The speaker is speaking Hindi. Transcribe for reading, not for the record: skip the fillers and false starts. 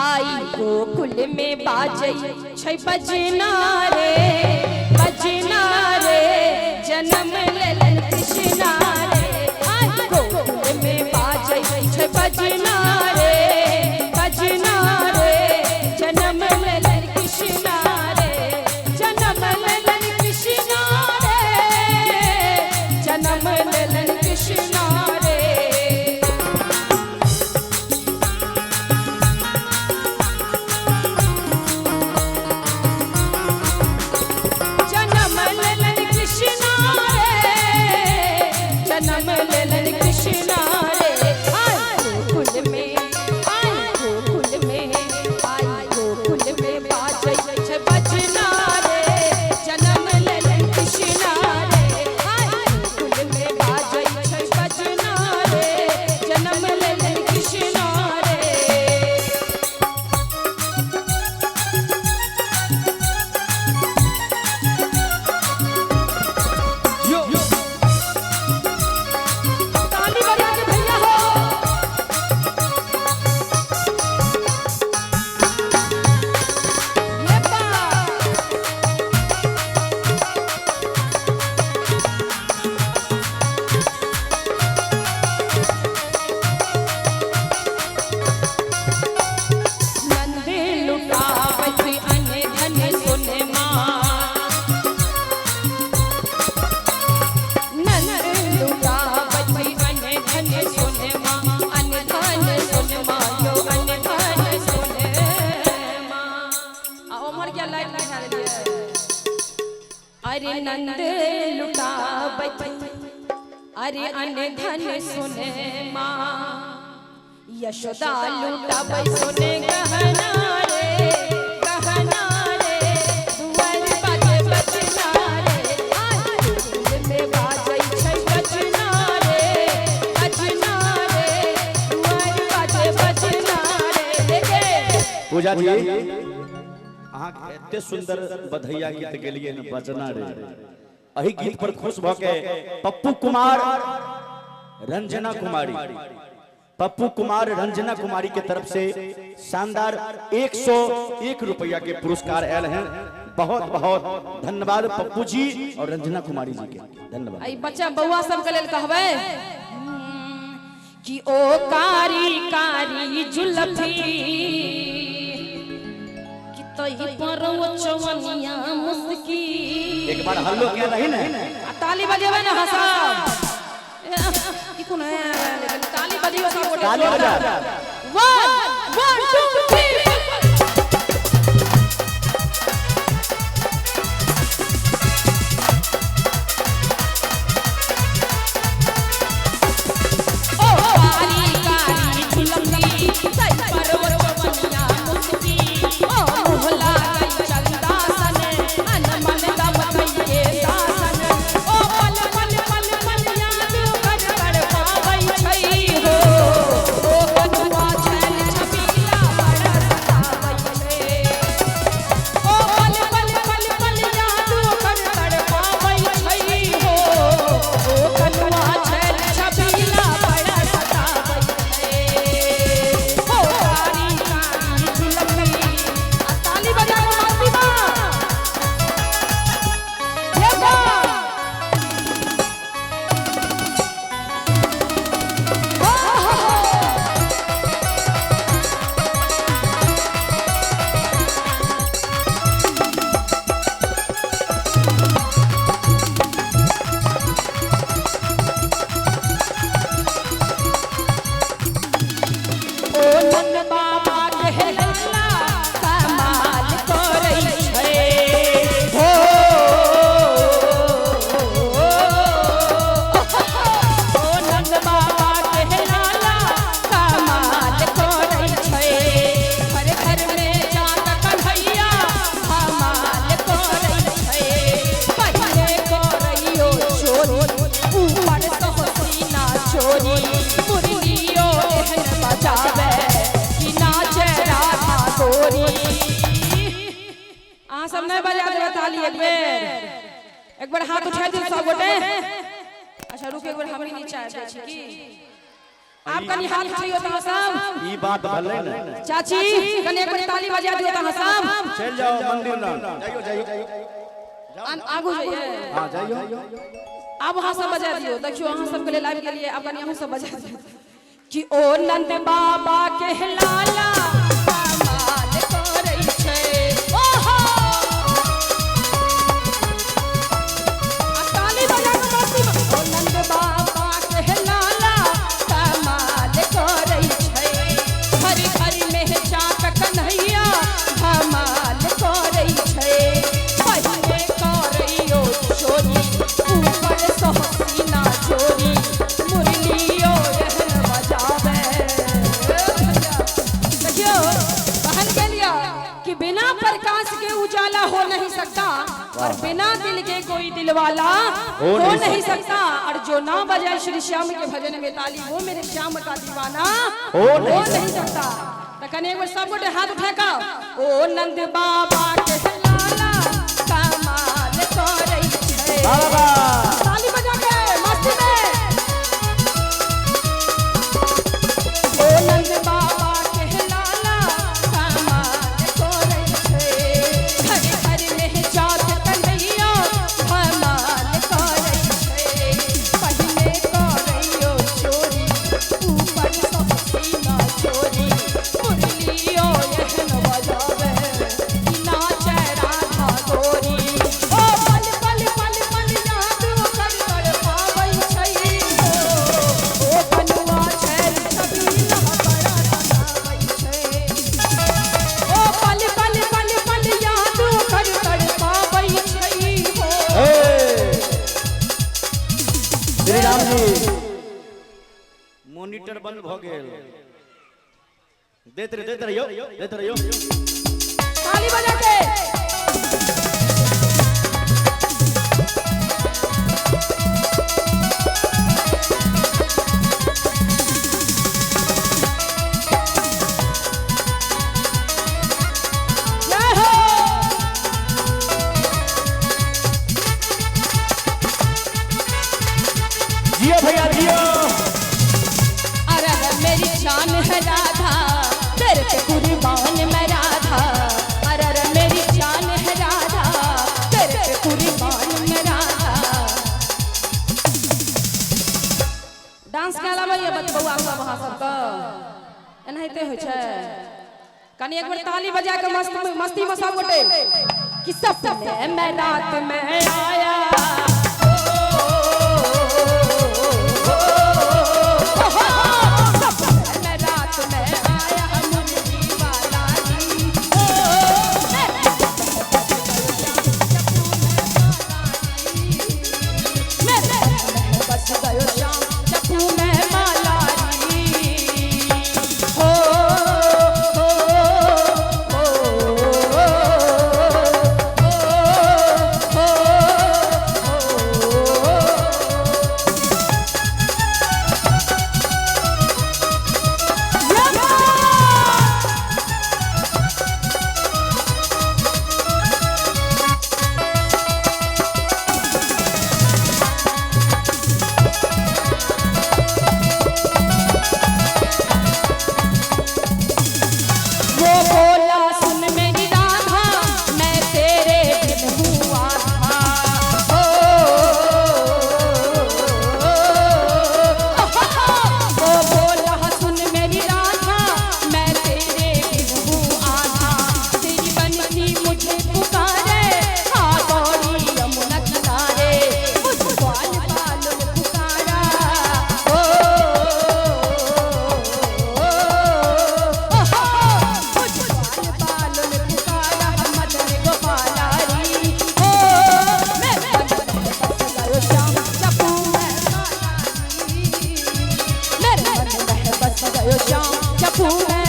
आई गोकुल में बाजै छै बजना रे जन्म लेलन कृष्णा रे। आई गोकुल में बाजै छै बजना रे जन्म लेलन कृष्णा रे जन्म लेलन कृष्णा रे जन्म लेलन कृष्णा रे। जन्म लेलन कृष्णा रे आई गोकुल में बाजै छै बजना रे जन्म लेलन कृष्णा रे। आई गोकुल में बाजै छै बजना रे जन्म लेलन कृष्णा रे। अरे नंद लुटावत अरे अन्न धन सुने माँ यशोदा लुटावै सुने गहना रे दुआर बाजे बजना रे। आई गोकुल में बाजै छै बजना रे दुआर बाजे बजना रे। पूजा जी एते सुंदर बधैया गीत गेलिए न बजना रे। अही गीत पर खुश भ के पप्पू कुमार रंजना कुमारी के तरफ से शानदार 101 रुपया के पुरस्कार आयल हैं। बहुत बहुत धन्यवाद पप्पू जी और रंजना कुमारी जी के धन्यवाद। आई बच्चा बउआ सब के लेल कहबै कि ओ कारी कारी जुल्फी तही पर वो चवनिया मुस्की। एक बार हल्लो किया नहीं ना ताली बजेबे ना हंसा ई कोन है लेकिन ताली बजियो सब गोटे ताली बजा 1 2 3 एक बार हाथ उठा दी सब गोटे। अच्छा रुक एक बार हमनी नीचे आ जाए छी की आप कनी हाथ उठाइयो ता सब ई बात भले ना चाची कनी एक बार ताली बजा दियो ता सब चल जाओ मंदिर ना जाइयो आगू जाइए हां जाइयो अब वहां सब बजा दियो देखियो अहां सब के लिए लाइव के लिए अब कनी हम सब बजा दियो कि ओ नंद बाबा के लाला कमाल करै छै ओहो ताली बजा के मस्ती में ओ नंद बाबा के लाला कमाल करै छै हरि हरि में चाक कन्हैया धमाल करै छै पहिले करैयो चोरी ऊपर सहसीना चोरी मुरलियो रहन बजावे देखियो कहन के लिया कि बिना प्रकाश के उजाला हो नहीं सकता और बिना दिल के कोई दिलवाला हो नहीं सकता और जो ना बजाए श्री श्याम के भजन में ताली वो मेरे श्याम का दीवाना हो नहीं सकता तो कने एक बार सब गोटे हाथ उठा का ओ नंद बाबा के लाला कमाल करै छै ताली बजा के मस्ती में ओ नंद बाबा के लाला कमाल करै छै हरि हरि में चाक कन्हैया धमाल करै छै पहिले करैयो चोरी ऊपर सहसीना चोरी मुरलियो एहन बजावे कि नाचे राधा गोरी ओ पल पल पल पल याद कर कर पाबै छै ओ कनुआ छैल छबीला बड़ा सताबै छै ओ पल पल पल पल याद कर कर पाबै छै श्री राम जी मॉनिटर बंद भ गेल देत रहियो ताली बजा के जय हो जियो भैया जियो अरे मेरी जान है राधा तेरे पे कुर्बान मैं राधा अरे मेरी जान है राधा तेरे पे कुर्बान मैं राधा डांस के अलावा ये बतबौआ सब वहां सब का एनाहिते होइ छै कनी एक बार ताली बजा के मस्ती में सब गोटे कि सपने मैं रात में आया Yo,